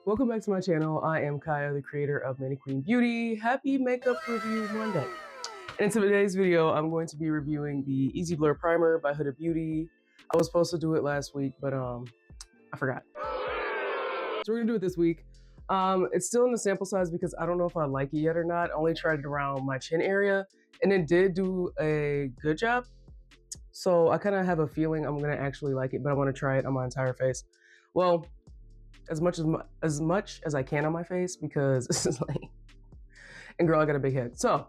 Welcome back to my channel. I am Kaya, the creator of Manny Queen Beauty. Happy Makeup Review Monday. And in today's video, I'm going to be reviewing the Easy Blur Primer by Huda Beauty. I was supposed to do it last week, but I forgot. So we're gonna do it this week. It's still in the sample size because I don't know if I like it yet or not. I only tried it around my chin area and it did do a good job. So I kind of have a feeling I'm gonna actually like it, but I wanna try it on my entire face. Well, as much as I can on my face because this is like, and girl, I got a big head. So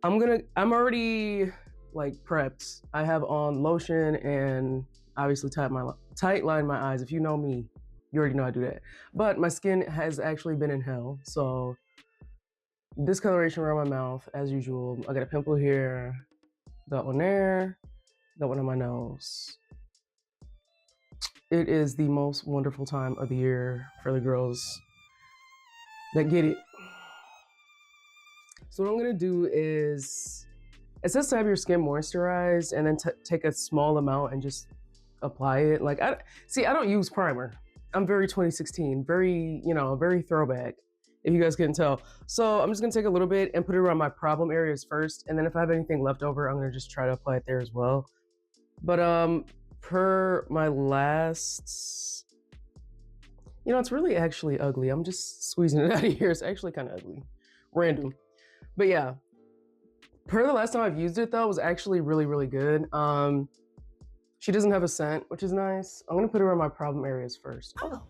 I'm already like prepped. I have on lotion and obviously tight line my eyes. If you know me, you already know I do that. But my skin has actually been in hell. So discoloration around my mouth as usual. I got a pimple here, got one there, got one on my nose. It is the most wonderful time of the year for the girls that get it. So what I'm gonna do is, it says to have your skin moisturized and then take a small amount and just apply it. Like, I don't use primer. I'm very 2016, very, very throwback, if you guys couldn't tell. So I'm just gonna take a little bit and put it around my problem areas first. And then if I have anything left over, I'm gonna just try to apply it there as well. But per my last, it's really actually ugly. I'm just squeezing it out of here. It's actually kind of ugly, random. But yeah, per the last time I've used it though, it was actually really, really good. She doesn't have a scent, which is nice. I'm gonna put her on my problem areas first. Oh,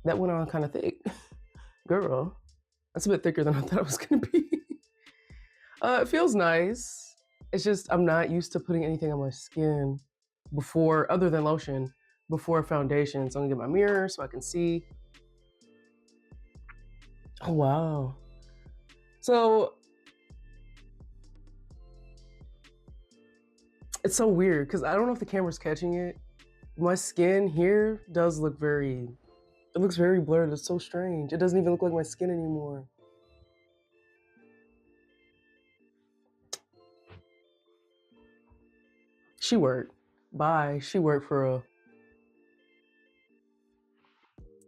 that went on kind of thick. Girl, that's a bit thicker than I thought it was gonna be. It feels nice. It's just, I'm not used to putting anything on my skin before, other than lotion, before foundation. So I'm gonna get my mirror so I can see. Oh, wow. So it's so weird because I don't know if the camera's catching it. My skin here does look it looks very blurred. It's so strange. It doesn't even look like my skin anymore. She worked. Bye. She worked for a.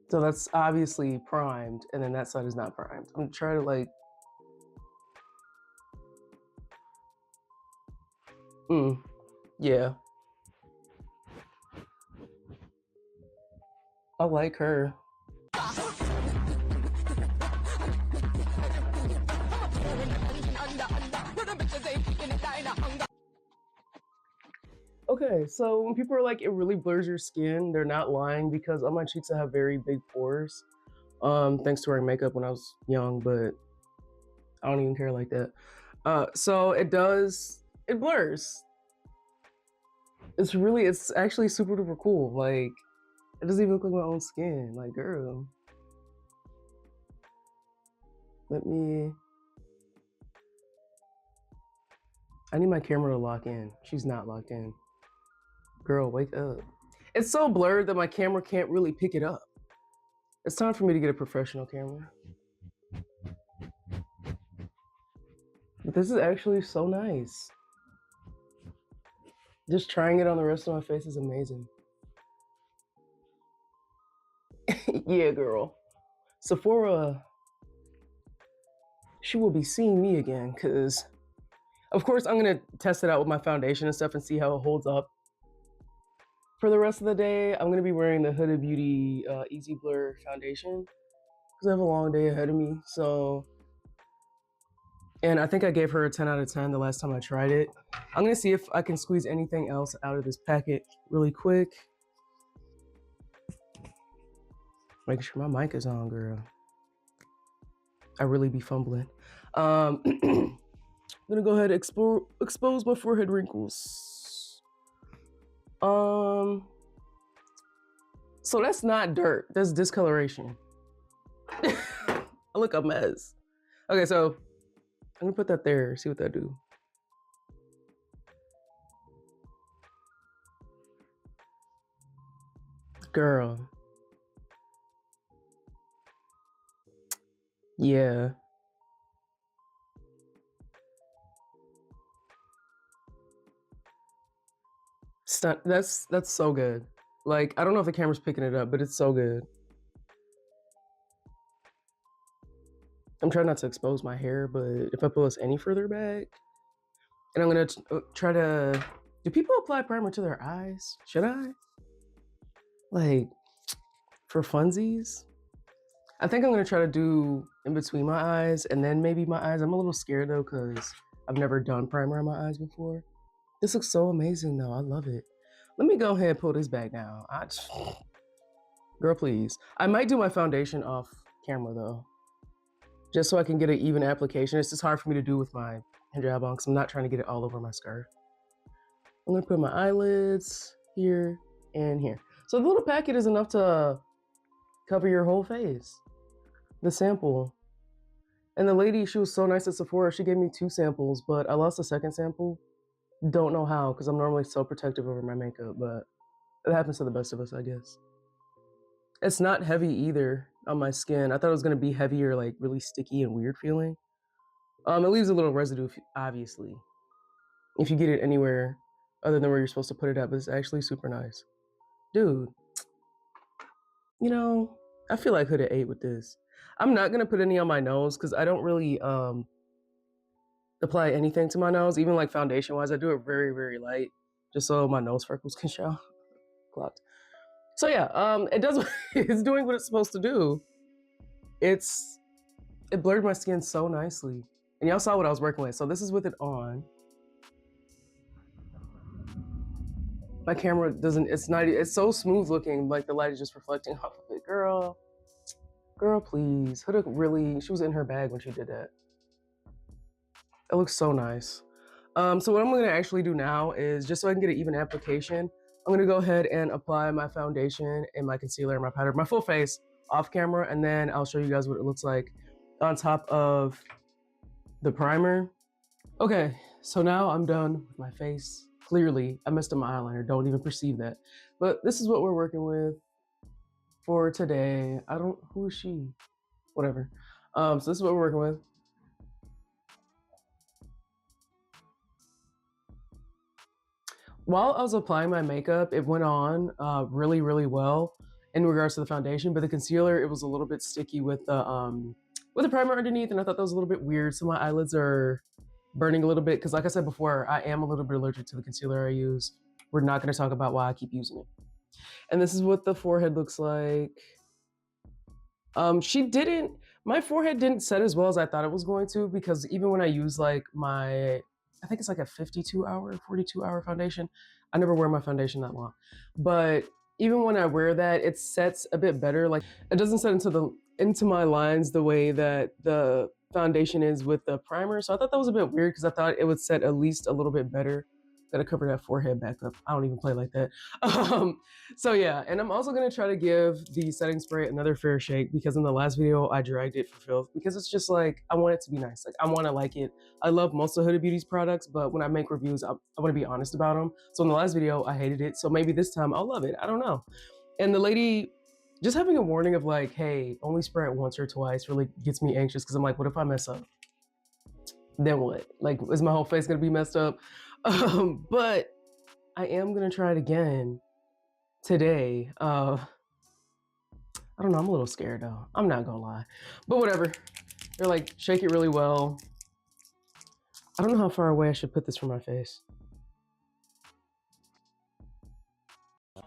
So that's obviously primed, and then that side is not primed. I'm trying to like. Yeah. I like her. Okay, so when people are like, it really blurs your skin, they're not lying because on my cheeks I have very big pores. Thanks to wearing makeup when I was young, but I don't even care like that. So it blurs. It's actually super duper cool. Like, it doesn't even look like my own skin. Like, girl. I need my camera to lock in. She's not locked in. Girl, wake up. It's so blurred that my camera can't really pick it up. It's time for me to get a professional camera. But this is actually so nice. Just trying it on the rest of my face is amazing. Yeah, girl. Sephora, she will be seeing me again because, of course, I'm going to test it out with my foundation and stuff and see how it holds up. For the rest of the day, I'm going to be wearing the Huda Beauty Easy Blur foundation because I have a long day ahead of me. So, and I think I gave her a 10 out of 10 the last time I tried it. I'm going to see if I can squeeze anything else out of this packet really quick. Make sure my mic is on, girl. I really be fumbling. I'm gonna go ahead and expose my forehead wrinkles. So that's not dirt, that's discoloration. I look a mess. Okay, so I'm gonna put that there, see what that do. Girl. Yeah. That's so good. Like, I don't know if the camera's picking it up, but it's so good. I'm trying not to expose my hair, but if I pull this any further back, and I'm gonna try to, do people apply primer to their eyes? Should I? Like, for funsies? I think I'm gonna try to do in between my eyes and then maybe my eyes. I'm a little scared though, because I've never done primer on my eyes before. This looks so amazing though, I love it. Let me go ahead and pull this back now. Girl, please. I might do my foundation off camera though, just so I can get an even application. It's just hard for me to do with my hijab on because I'm not trying to get it all over my skirt. I'm gonna put my eyelids here and here. So the little packet is enough to cover your whole face. The sample. And the lady, she was so nice at Sephora. She gave me 2 samples, but I lost the second sample. Don't know how, because I'm normally so protective over my makeup, but it happens to the best of us, I guess. It's not heavy either on my skin. I thought it was gonna be heavier, like really sticky and weird feeling. It leaves a little residue, obviously, if you get it anywhere other than where you're supposed to put it at, but it's actually super nice. Dude, you know, I feel like Huda ate with this. I'm not gonna put any on my nose because I don't really apply anything to my nose, even like foundation wise. I do it very, very light, just so my nose freckles can show. Clocked. So yeah, it does. It's doing what it's supposed to do. It blurred my skin so nicely, and y'all saw what I was working with. So this is with it on. My camera doesn't. It's not. It's so smooth looking. Like the light is just reflecting off of it. Girl, please. Huda really. She was in her bag when she did that. It looks so nice. So what I'm gonna actually do now is, just so I can get an even application, I'm gonna go ahead and apply my foundation and my concealer and my powder, my full face off camera, and then I'll show you guys what it looks like on top of the primer. Okay, so now I'm done with my face. Clearly, I messed up my eyeliner, don't even perceive that. But this is what we're working with for today. Who is she? Whatever. So this is what we're working with. While I was applying my makeup, it went on really, really well in regards to the foundation, but the concealer, it was a little bit sticky with the primer underneath, and I thought that was a little bit weird. So my eyelids are burning a little bit, because like I said before, I am a little bit allergic to the concealer I use. We're not gonna talk about why I keep using it. And this is what the forehead looks like. My forehead didn't set as well as I thought it was going to, because even when I use like I think it's like a 42-hour, 42-hour foundation. I never wear my foundation that long. But even when I wear that, it sets a bit better. Like, it doesn't set into my lines the way that the foundation is with the primer. So I thought that was a bit weird, because I thought it would set at least a little bit better. Gotta cover that forehead back up. I don't even play like that. So yeah, and I'm also gonna try to give the setting spray another fair shake, because in the last video I dragged it for filth, because it's just like, I want it to be nice. Like, I wanna like it. I love most of Huda Beauty's products, but when I make reviews, I wanna be honest about them. So in the last video, I hated it. So maybe this time I'll love it. I don't know. And the lady, just having a warning of like, hey, only spray it once or twice, really gets me anxious, because I'm like, what if I mess up? Then what? Like, is my whole face gonna be messed up? But I am gonna try it again today. I don't know, I'm a little scared though. I'm not gonna lie. But whatever. They're like, shake it really well. I don't know how far away I should put this from my face.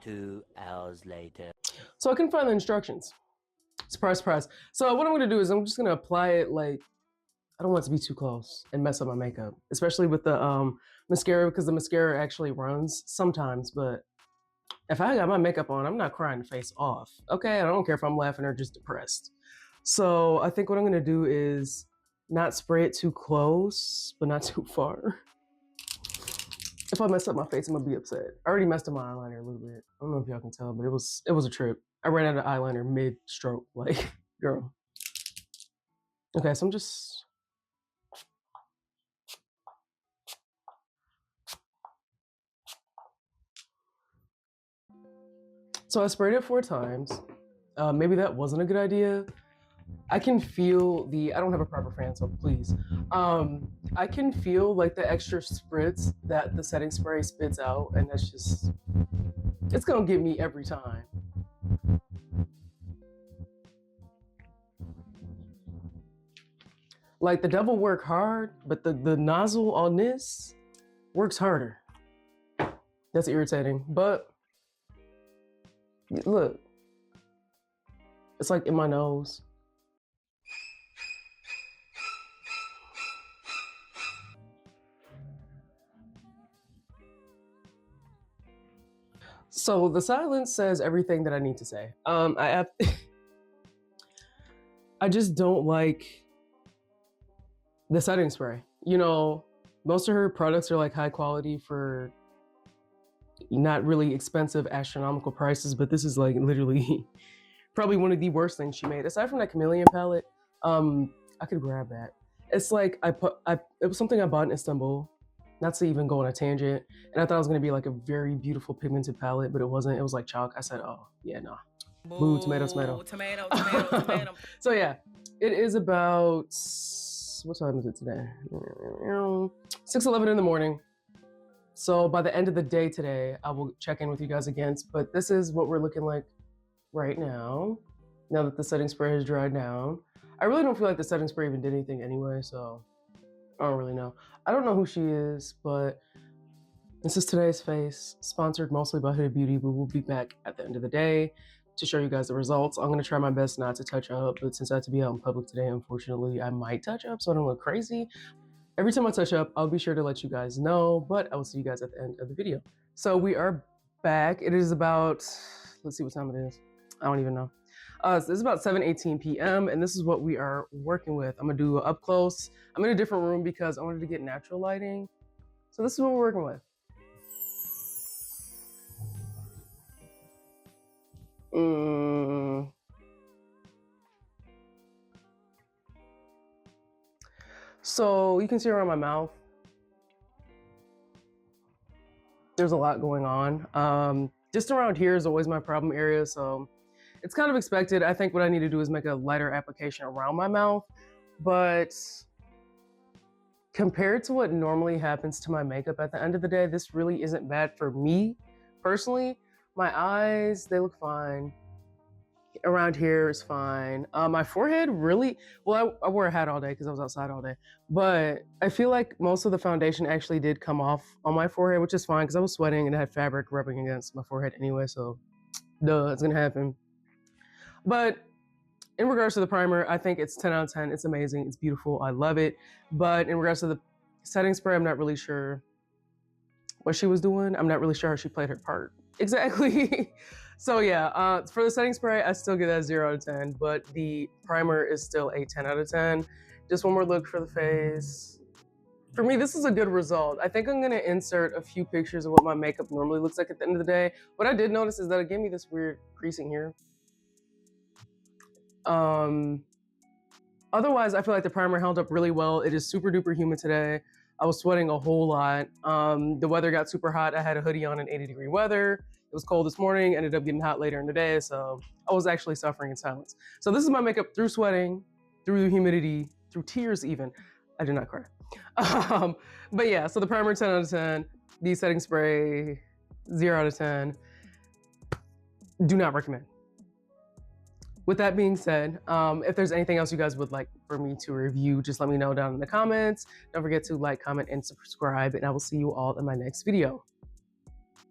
2 hours later. So I couldn't find the instructions. Surprise, surprise. So what I'm gonna do is I'm just gonna apply it like, I don't want it to be too close and mess up my makeup, especially with the mascara, because the mascara actually runs sometimes. But if I got my makeup on, I'm not crying the face off. Okay, I don't care if I'm laughing or just depressed. So I think what I'm gonna do is not spray it too close, but not too far. If I mess up my face, I'm gonna be upset. I already messed up my eyeliner a little bit. I don't know if y'all can tell, but it was a trip. I ran out of eyeliner mid-stroke, like, girl. Okay, so I'm just, so I sprayed it 4 times. Maybe that wasn't a good idea. I can feel I don't have a proper fan, so please. I can feel like the extra spritz that the setting spray spits out, and that's just, It's gonna get me every time. Like the devil work hard, but the nozzle on this works harder. That's irritating, but look, it's like in my nose. So the silence says everything that I need to say. I I just don't like the setting spray. You know, most of her products are like high quality for not really expensive astronomical prices, but this is like literally probably one of the worst things she made. Aside from that chameleon palette, I could grab that. It's like it was something I bought in Istanbul, not to even go on a tangent, and I thought it was gonna be like a very beautiful pigmented palette, but it wasn't. It was like chalk. I said, oh yeah, no. Boo, tomato, tomato. Tomato. So yeah, it is about, what time is it today? 6:11 in the morning. So by the end of the day today, I will check in with you guys again. But this is what we're looking like right now that the setting spray has dried down. I really don't feel like the setting spray even did anything anyway, so I don't really know. I don't know who she is, but this is today's face, sponsored mostly by Huda Beauty. We will be back at the end of the day to show you guys the results. I'm gonna try my best not to touch up, but since I have to be out in public today, unfortunately, I might touch up so I don't look crazy. Every time I touch up, I'll be sure to let you guys know, but I will see you guys at the end of the video. So we are back. It is about, let's see what time it is. I don't even know. So this is about 7:18 p.m. and this is what we are working with. I'm gonna do up close. I'm in a different room because I wanted to get natural lighting. So this is what we're working with. So you can see around my mouth, there's a lot going on. Just around here is always my problem area, so it's kind of expected. I think what I need to do is make a lighter application around my mouth, but compared to what normally happens to my makeup at the end of the day, this really isn't bad for me personally. My eyes, they look fine. Around here is fine. My forehead really, well, I wore a hat all day because I was outside all day, but I feel like most of the foundation actually did come off on my forehead, which is fine because I was sweating and I had fabric rubbing against my forehead anyway, so duh, it's gonna happen. But in regards to the primer, I think it's 10 out of 10. It's amazing. It's beautiful. I love it. But in regards to the setting spray, I'm not really sure what she was doing. I'm not really sure how she played her part exactly. So yeah, for the setting spray, I still give that 0 out of 10, but the primer is still a 10 out of 10. Just one more look for the face. For me, this is a good result. I think I'm gonna insert a few pictures of what my makeup normally looks like at the end of the day. What I did notice is that it gave me this weird creasing here. Otherwise, I feel like the primer held up really well. It is super duper humid today. I was sweating a whole lot. The weather got super hot. I had a hoodie on in 80-degree weather. It was cold this morning, ended up getting hot later in the day, so I was actually suffering in silence. So this is my makeup through sweating, through humidity, through tears even. I did not cry. But yeah, so the primer 10 out of 10, the setting spray 0 out of 10. Do not recommend. With that being said, if there's anything else you guys would like for me to review, just let me know down in the comments. Don't forget to like, comment, and subscribe, and I will see you all in my next video.